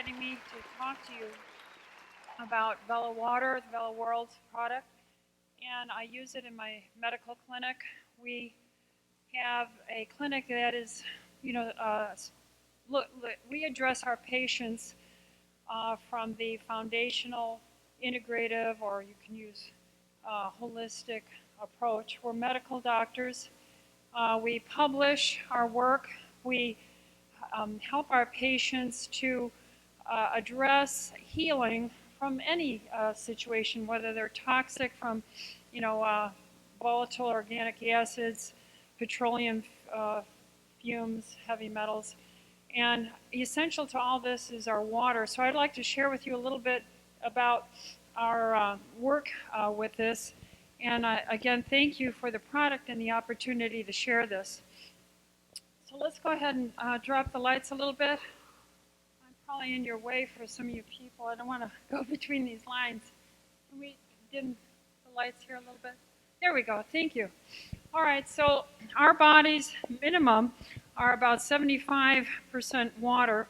inviting me to talk to you about Vela Water, the VelaWorld product, and I use it in my medical clinic. We have a clinic that is, we address our patients from the foundational, integrative, or you can use holistic approach. We're medical doctors. We publish our work. We help our patients to address healing from any situation, whether they're toxic from, volatile organic acids, petroleum fumes, heavy metals. And essential to all this is our water. So I'd like to share with you a little bit about our work with this. And again, thank you for the product and the opportunity to share this. So let's go ahead and drop the lights a little bit. I'm probably in your way for some of you people. I don't want to go between these lines. Can we dim the lights here a little bit? There we go. Thank you. All right, so our bodies minimum are about 75% water.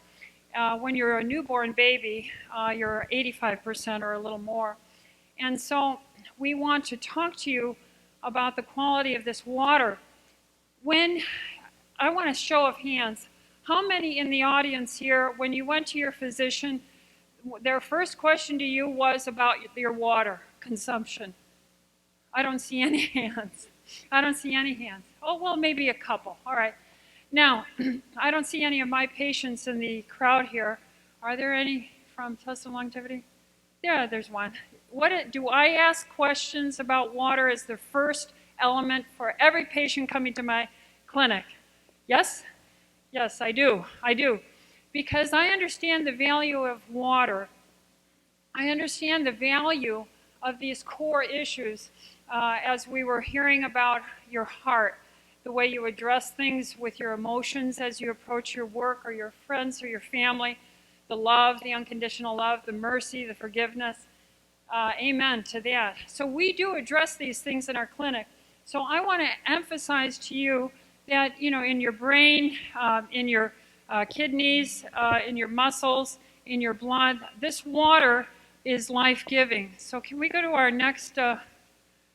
When you're a newborn baby, you're 85% or a little more. And so we want to talk to you about the quality of this water. I want a show of hands. How many in the audience here, when you went to your physician, their first question to you was about your water consumption? I don't see any hands. I don't see any hands. Oh, well, maybe a couple. All right. Now, I don't see any of my patients in the crowd here. Are there any from Tesla Longevity? Yeah, there's one. Do I ask questions about water as the first element for every patient coming to my clinic? Yes? Yes, I do. I do. Because I understand the value of water. I understand the value of these core issues as we were hearing about your heart, the way you address things with your emotions as you approach your work or your friends or your family, the love, the unconditional love, the mercy, the forgiveness. Amen to that. So we do address these things in our clinic. So I want to emphasize to you that, in your brain, in your kidneys, in your muscles, in your blood, this water is life-giving. So can we go to our next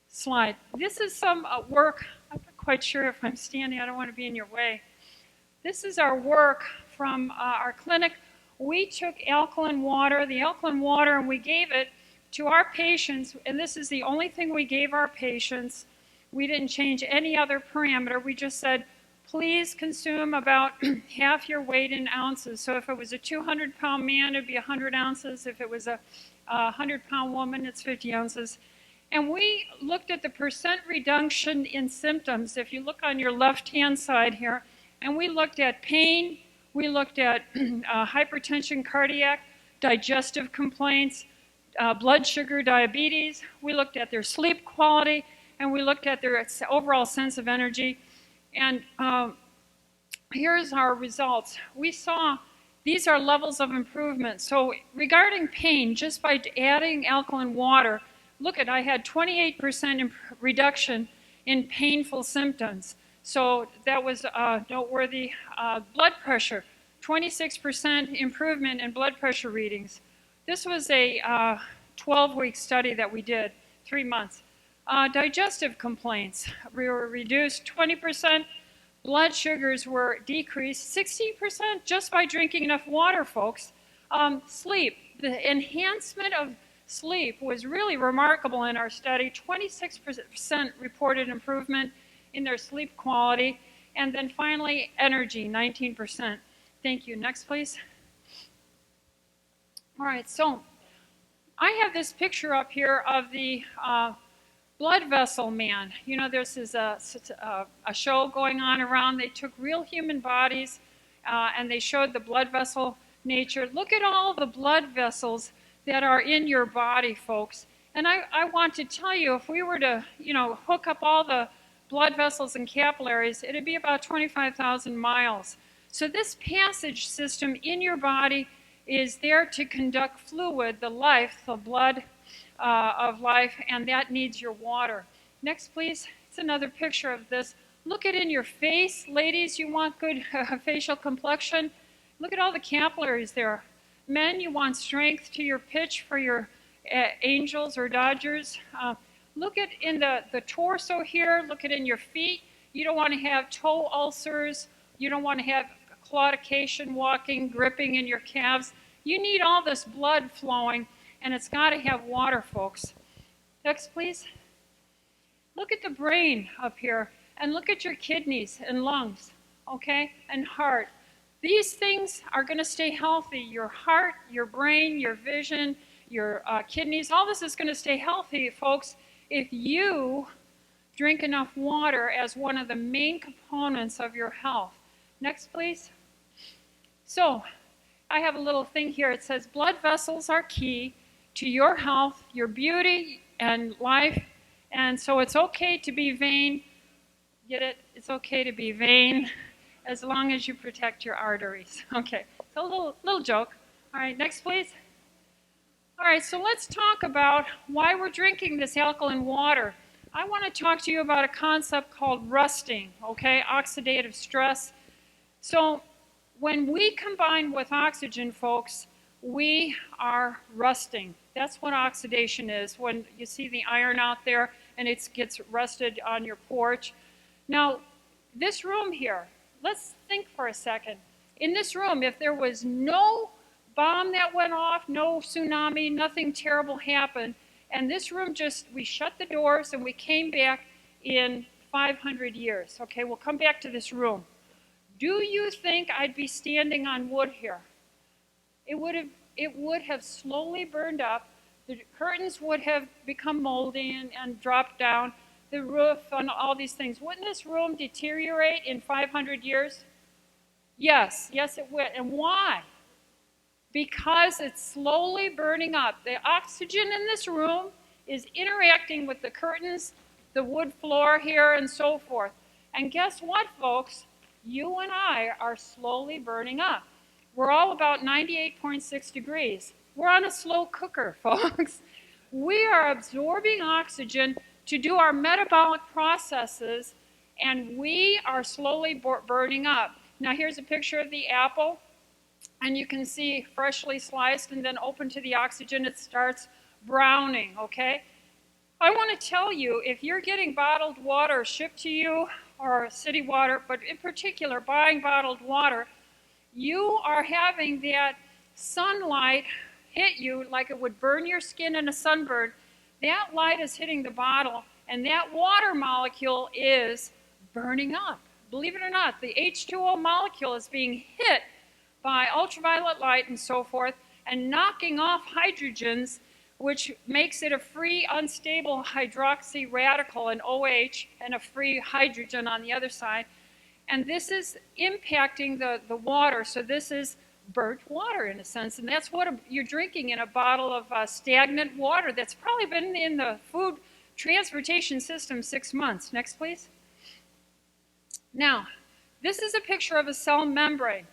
slide? This is some work. I'm not quite sure if I'm standing. I don't want to be in your way. This is our work from our clinic. We took alkaline water, and we gave it to our patients, and this is the only thing we gave our patients. We didn't change any other parameter. We just said, please consume about half your weight in ounces. So if it was a 200-pound man, it'd be 100 ounces. If it was a 100-pound woman, it's 50 ounces. And we looked at the percent reduction in symptoms, if you look on your left-hand side here, and we looked at pain, we looked at hypertension, cardiac, digestive complaints, blood sugar, diabetes. We looked at their sleep quality, and we looked at their overall sense of energy. And here's our results. We saw these are levels of improvement. So regarding pain, just by adding alkaline water, look at, I had 28% reduction in painful symptoms. So that was noteworthy. Blood pressure, 26% improvement in blood pressure readings. This was a 12-week study that we did, 3 months. Digestive complaints, we were reduced 20%. Blood sugars were decreased 16% just by drinking enough water, folks. Sleep, the enhancement of sleep was really remarkable in our study. 26% reported improvement in their sleep quality. And then finally, energy, 19%. Thank you. Next, please. All right, so I have this picture up here of the blood vessel man. There's a show going on around. They took real human bodies and they showed the blood vessel nature. Look at all the blood vessels that are in your body, folks. And I want to tell you, if we were to, hook up all the blood vessels and capillaries, it'd be about 25,000 miles. So this passage system in your body is there to conduct fluid, the life, the blood of life, and that needs your water. Next, please. It's another picture of this. Look at in your face. Ladies, you want good facial complexion? Look at all the capillaries there. Men, you want strength to your pitch for your Angels or Dodgers. Look at in the torso here, look at in your feet. You don't want to have toe ulcers. You don't want to have claudication, walking, gripping in your calves. You need all this blood flowing, and it's got to have water, folks. Next, please. Look at the brain up here, and look at your kidneys and lungs, okay, and heart. These things are going to stay healthy. Your heart, your brain, your vision, your kidneys, all this is going to stay healthy, folks, if you drink enough water as one of the main components of your health. Next, please. So, I have a little thing here. It says blood vessels are key to your health, your beauty, and life. And so it's okay to be vain. Get it? It's okay to be vain as long as you protect your arteries. Okay, so a little joke. All right, next, please. All right, so let's talk about why we're drinking this alkaline water. I want to talk to you about a concept called rusting, okay, oxidative stress. So when we combine with oxygen, folks, we are rusting. That's what oxidation is. When you see the iron out there and it gets rusted on your porch. Now, this room here, let's think for a second. In this room, if there was no bomb that went off, no tsunami, nothing terrible happened, and this room we shut the doors and we came back in 500 years. Okay, we'll come back to this room. Do you think I'd be standing on wood here? It would have slowly burned up. The curtains would have become moldy and dropped down. The roof and all these things. Wouldn't this room deteriorate in 500 years? Yes, yes it would. And why? Because it's slowly burning up. The oxygen in this room is interacting with the curtains, the wood floor here, and so forth. And guess what, folks? You and I are slowly burning up. We're all about 98.6 degrees. We're on a slow cooker, folks. We are absorbing oxygen to do our metabolic processes, and we are slowly burning up. Now here's a picture of the apple, and you can see freshly sliced and then open to the oxygen, it starts browning, okay? I want to tell you, if you're getting bottled water shipped to you, or city water, but in particular buying bottled water, you are having that sunlight hit you like it would burn your skin in a sunburn. That light is hitting the bottle, and that water molecule is burning up. Believe it or not, the H2O molecule is being hit by ultraviolet light and so forth, and knocking off hydrogens, which makes it a free unstable hydroxy radical, an OH, and a free hydrogen on the other side. And this is impacting the water, so this is burnt water in a sense, and that's what you're drinking in a bottle of stagnant water that's probably been in the food transportation system 6 months. Next, please. Now, this is a picture of a cell membrane.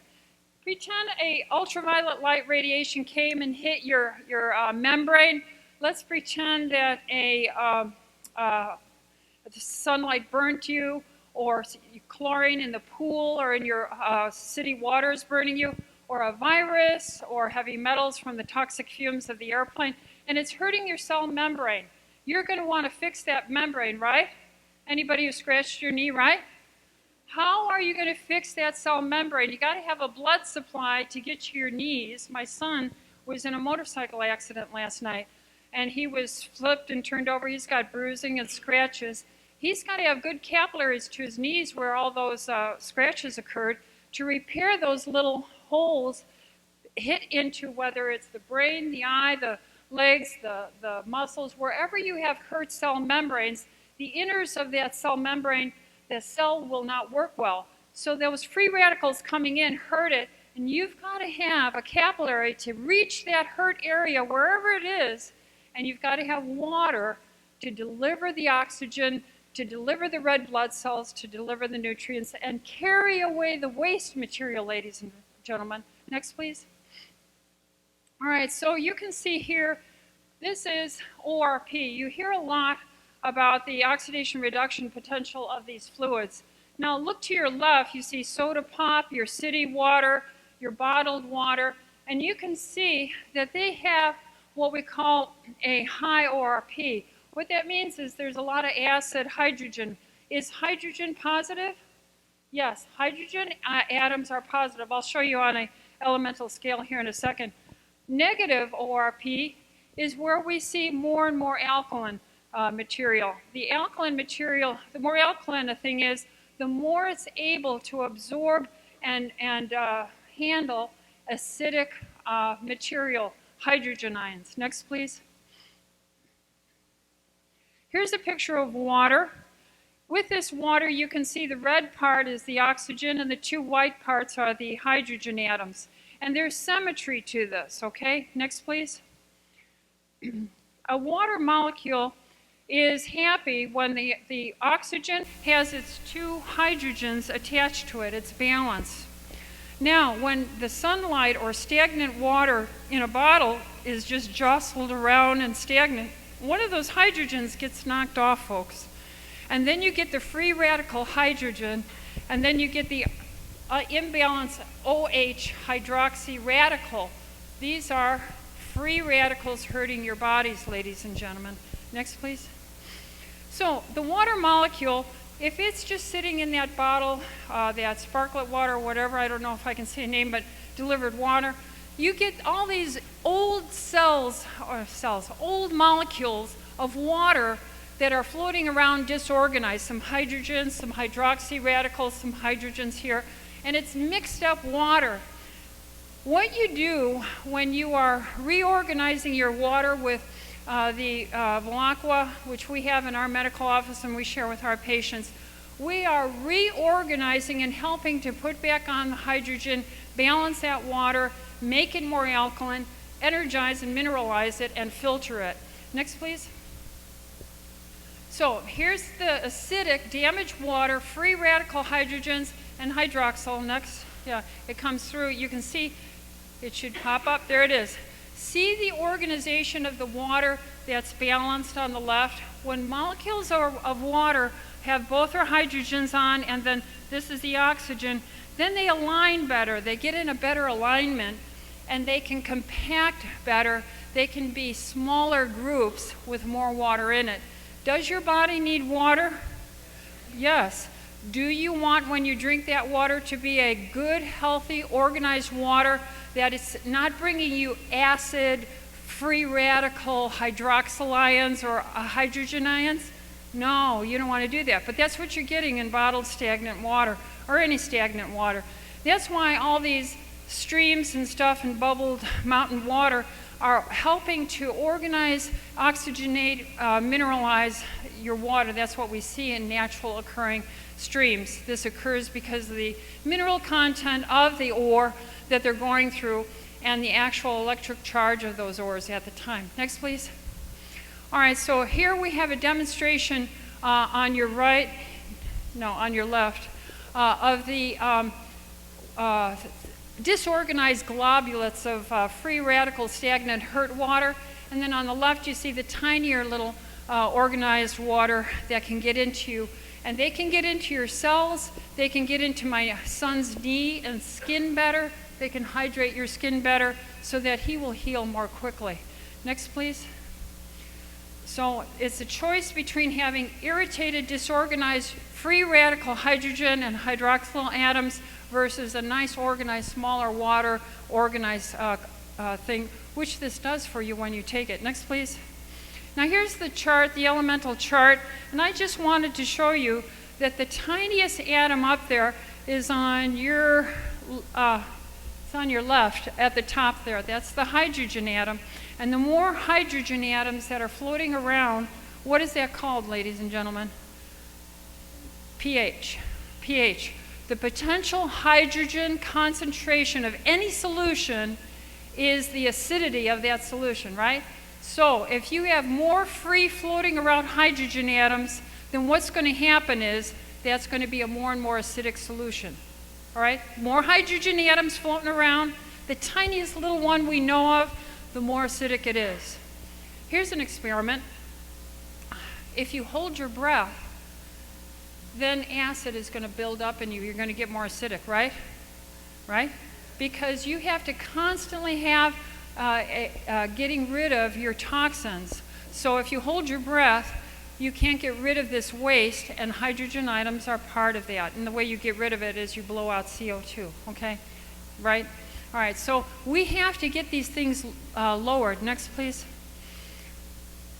Pretend a ultraviolet light radiation came and hit your membrane. Let's pretend that the sunlight burnt you, or chlorine in the pool or in your city water is burning you, or a virus, or heavy metals from the toxic fumes of the airplane, and it's hurting your cell membrane. You're going to want to fix that membrane, right? Anybody who scratched your knee, right? How are you going to fix that cell membrane? You got to have a blood supply to get to your knees. My son was in a motorcycle accident last night, and he was flipped and turned over. He's got bruising and scratches. He's got to have good capillaries to his knees where all those scratches occurred to repair those little holes hit into, whether it's the brain, the eye, the legs, the muscles, wherever you have hurt cell membranes, the inners of that cell membrane, the cell will not work well. So those free radicals coming in hurt it, and you've got to have a capillary to reach that hurt area wherever it is, and you've got to have water to deliver the oxygen, to deliver the red blood cells, to deliver the nutrients, and carry away the waste material, ladies and gentlemen. Next, please. All right, so you can see here, this is ORP. You hear a lot about the oxidation reduction potential of these fluids. Now look to your left, you see soda pop, your city water, your bottled water. And you can see that they have what we call a high ORP. What that means is there's a lot of acid hydrogen. Is hydrogen positive? Yes, hydrogen atoms are positive. I'll show you on an elemental scale here in a second. Negative ORP is where we see more and more alkaline material. The alkaline material, the more alkaline a thing is, the more it's able to absorb and handle acidic material, hydrogen ions. Next, please. Here's a picture of water. With this water, you can see the red part is the oxygen and the two white parts are the hydrogen atoms. And there's symmetry to this, okay? Next, please. A water molecule is happy when the oxygen has its two hydrogens attached to it. It's balanced. Now, when the sunlight or stagnant water in a bottle is just jostled around and stagnant, one of those hydrogens gets knocked off, folks. And then you get the free radical hydrogen, and then you get the imbalanced OH hydroxy radical. These are free radicals hurting your bodies, ladies and gentlemen. Next, please. So the water molecule, if it's just sitting in that bottle, that sparklet water or whatever, I don't know if I can say a name, but delivered water, you get all these old old molecules of water that are floating around disorganized, some hydrogens, some hydroxy radicals, some hydrogens here, and it's mixed up water. What you do when you are reorganizing your water with the Velaqua, which we have in our medical office and we share with our patients, we are reorganizing and helping to put back on the hydrogen, balance that water, make it more alkaline, energize and mineralize it, and filter it. Next, please. So here's the acidic, damaged water, free radical hydrogens, and hydroxyl. Next, yeah, it comes through. You can see it should pop up. There it is. See the organization of the water that's balanced on the left? When molecules of water have both their hydrogens on, and then this is the oxygen, then they align better. They get in a better alignment, and they can compact better. They can be smaller groups with more water in it. Does your body need water? Yes. Do you want, when you drink that water, to be a good, healthy, organized water that is not bringing you acid, free radical hydroxyl ions or hydrogen ions? No, you don't want to do that. But that's what you're getting in bottled stagnant water or any stagnant water. That's why all these streams and stuff and bubbled mountain water are helping to organize, oxygenate, mineralize your water. That's what we see in natural occurring streams. This occurs because of the mineral content of the ore that they're going through and the actual electric charge of those ores at the time. Next, please. All right, so here we have a demonstration on your right, no, on your left, of the disorganized globulates of free radical stagnant hurt water. And then on the left you see the tinier little organized water that can get into you. And they can get into your cells. They can get into my son's knee and skin better. They can hydrate your skin better so that he will heal more quickly. Next, please. So it's a choice between having irritated, disorganized, free radical hydrogen and hydroxyl atoms versus a nice organized, smaller water organized thing, which this does for you when you take it. Next, please. Now here's the chart, the elemental chart, and I just wanted to show you that the tiniest atom up there is on your left at the top there. That's the hydrogen atom. And the more hydrogen atoms that are floating around, what is that called, ladies and gentlemen? pH. pH. The potential hydrogen concentration of any solution is the acidity of that solution, right? So if you have more free floating around hydrogen atoms, then what's going to happen is that's going to be a more and more acidic solution. All right? More hydrogen atoms floating around, the tiniest little one we know of, the more acidic it is. Here's an experiment. If you hold your breath, then acid is going to build up in you. You're going to get more acidic, right? Right? because you have to constantly have getting rid of your toxins. So if you hold your breath, you can't get rid of this waste, and hydrogen atoms are part of that. And the way you get rid of it is you blow out CO2, okay? Right? All right, so we have to get these things lowered. Next, please.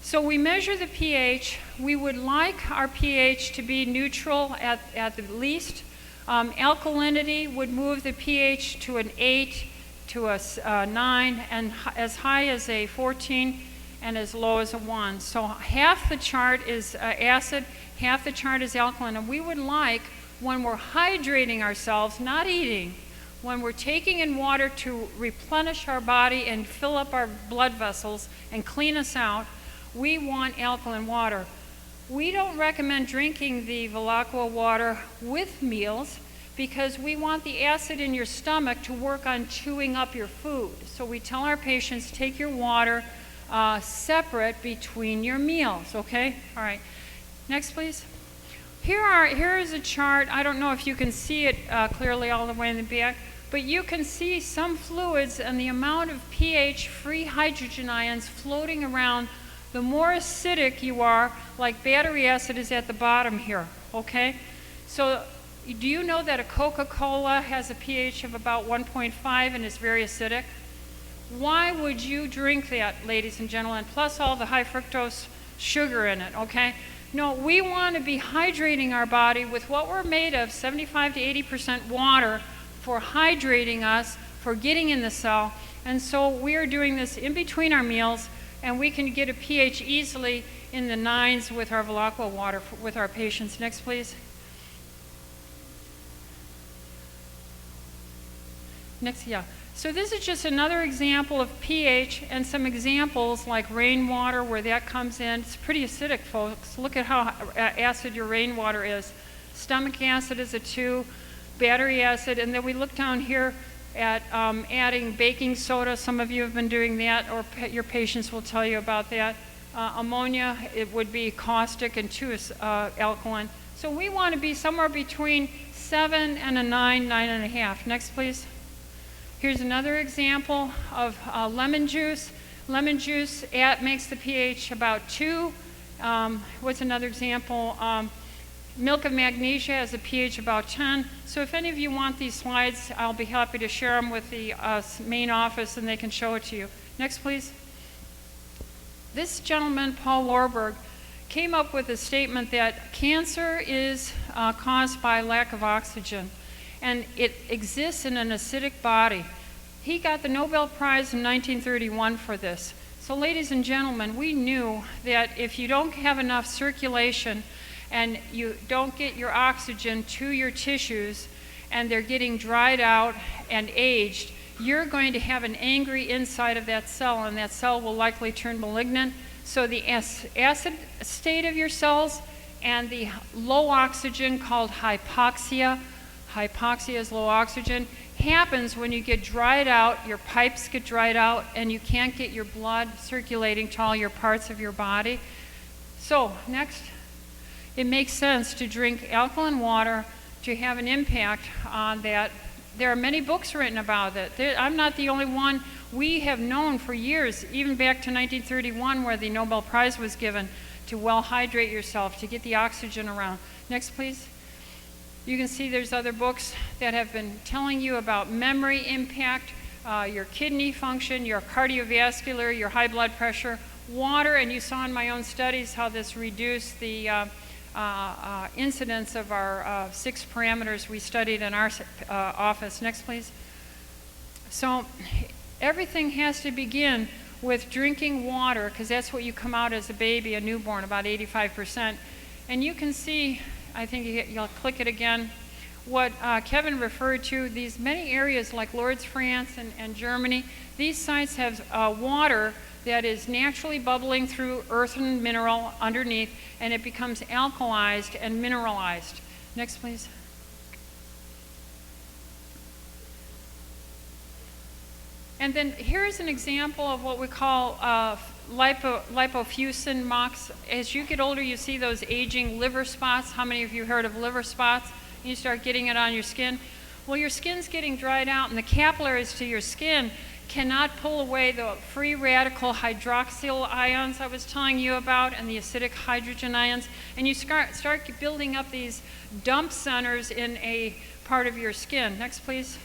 So we measure the pH. We would like our pH to be neutral at the least. Alkalinity would move the pH to an 8, to a 9, and as high as a 14, and as low as a 1. So half the chart is acid, half the chart is alkaline. And we would like, when we're hydrating ourselves, not eating, when we're taking in water to replenish our body and fill up our blood vessels and clean us out, we want alkaline water. We don't recommend drinking the Velaqua water with meals because we want the acid in your stomach to work on chewing up your food. So we tell our patients, take your water separate between your meals, okay? All right, next please. Here is a chart. I don't know if you can see it clearly all the way in the back, but you can see some fluids and the amount of pH-free hydrogen ions floating around. The more acidic you are, like battery acid is at the bottom here, okay? So do you know that a Coca-Cola has a pH of about 1.5 and is very acidic? Why would you drink that, ladies and gentlemen, plus all the high fructose sugar in it, okay? No, we want to be hydrating our body with what we're made of, 75 to 80% water, for hydrating us, for getting in the cell. And so we are doing this in between our meals, and we can get a pH easily in the 9s with our Velaqua water with our patients. Next, please. Next, yeah. So this is just another example of pH and some examples like rainwater where that comes in. It's pretty acidic, folks. Look at how acid your rainwater is. Stomach acid is a 2, battery acid, and then we look down here at adding baking soda. Some of you have been doing that, or your patients will tell you about that. Ammonia, it would be caustic, and 2 is alkaline. So we want to be somewhere between 7 and a 9, 9.5. Next, please. Here's another example of lemon juice. Lemon juice makes the pH about 2. What's another example? Milk of magnesia has a pH about 10. So if any of you want these slides, I'll be happy to share them with the main office and they can show it to you. Next, please. This gentleman, Paul Warburg, came up with a statement that cancer is caused by lack of oxygen, and it exists in an acidic body. He got the Nobel Prize in 1931 for this. So ladies and gentlemen, we knew that if you don't have enough circulation and you don't get your oxygen to your tissues and they're getting dried out and aged, you're going to have an angry inside of that cell, and that cell will likely turn malignant. So the acid state of your cells and the low oxygen, called hypoxia is low oxygen, happens when you get dried out, your pipes get dried out, and you can't get your blood circulating to all your parts of your body. So next, it makes sense to drink alkaline water to have an impact on that. There are many books written about it. I'm not the only one. We have known for years, even back to 1931, where the Nobel Prize was given, to well hydrate yourself, to get the oxygen around. Next, please. You can see there's other books that have been telling you about memory impact, your kidney function, your cardiovascular, your high blood pressure, water, and you saw in my own studies how this reduced the incidence of our 6 parameters we studied in our office. Next, please. So everything has to begin with drinking water, because that's what you come out as a baby, a newborn, about 85%. And you can see, I think you'll click it again, what Kevin referred to, these many areas like Lourdes, France, and Germany. These sites have water that is naturally bubbling through earth and mineral underneath, and it becomes alkalized and mineralized. Next, please. And then here's an example of what we call lipofuscin MOX. As you get older, you see those aging liver spots. How many of you heard of liver spots? You start getting it on your skin. Well, your skin's getting dried out, and the capillaries to your skin cannot pull away the free radical hydroxyl ions I was telling you about and the acidic hydrogen ions, and you start building up these dump centers in a part of your skin. Next, please.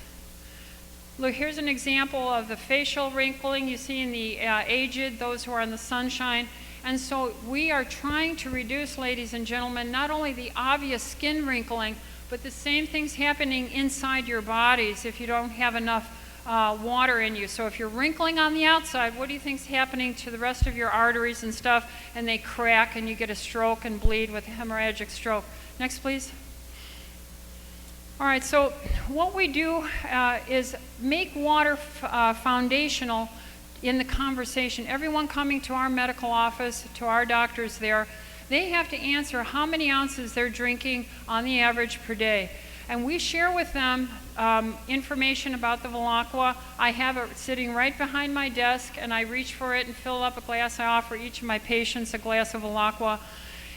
Look, here's an example of the facial wrinkling you see in the aged, those who are in the sunshine. And so we are trying to reduce, ladies and gentlemen, not only the obvious skin wrinkling, but the same things happening inside your bodies if you don't have enough water in you. So if you're wrinkling on the outside, what do you think is happening to the rest of your arteries and stuff? And they crack and you get a stroke and bleed with a hemorrhagic stroke. Next, please. All right, so what we do is make water foundational in the conversation. Everyone coming to our medical office, to our doctors there, they have to answer how many ounces they're drinking on the average per day. And we share with them information about the Velaqua. I have it sitting right behind my desk, and I reach for it and fill up a glass. I offer each of my patients a glass of Velaqua.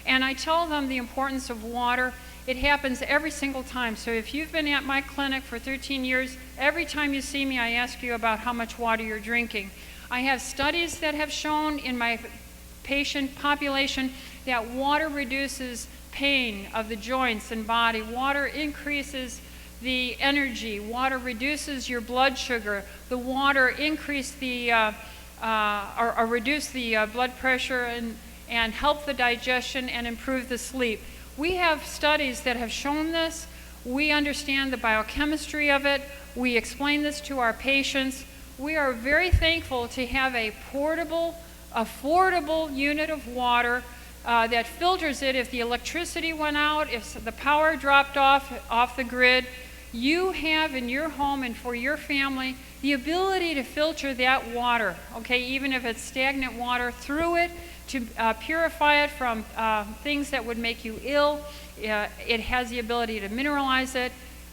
And I tell them the importance of water. It happens every single time. So if you've been at my clinic for 13 years, every time you see me, I ask you about how much water you're drinking. I have studies that have shown in my patient population that water reduces pain of the joints and body. Water increases the energy. Water reduces your blood sugar. The water increase the, or reduce the blood pressure and help the digestion and improve the sleep. We have studies that have shown this. We understand the biochemistry of it. We explain this to our patients. We are very thankful to have a portable, affordable unit of water that filters it if the electricity went out, if the power dropped off the grid. You have in your home and for your family the ability to filter that water, okay, even if it's stagnant water, through it to purify it from things that would make you ill. It has the ability to mineralize it,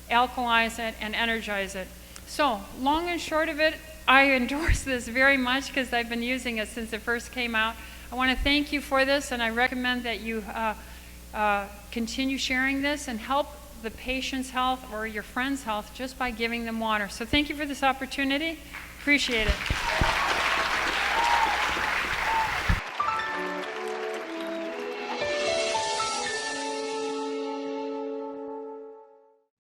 alkalize it, and energize it. So, long and short of it, I endorse this very much because I've been using it since it first came out. I want to thank you for this, and I recommend that you continue sharing this and help the patient's health or your friend's health just by giving them water. So thank you for this opportunity. Appreciate it.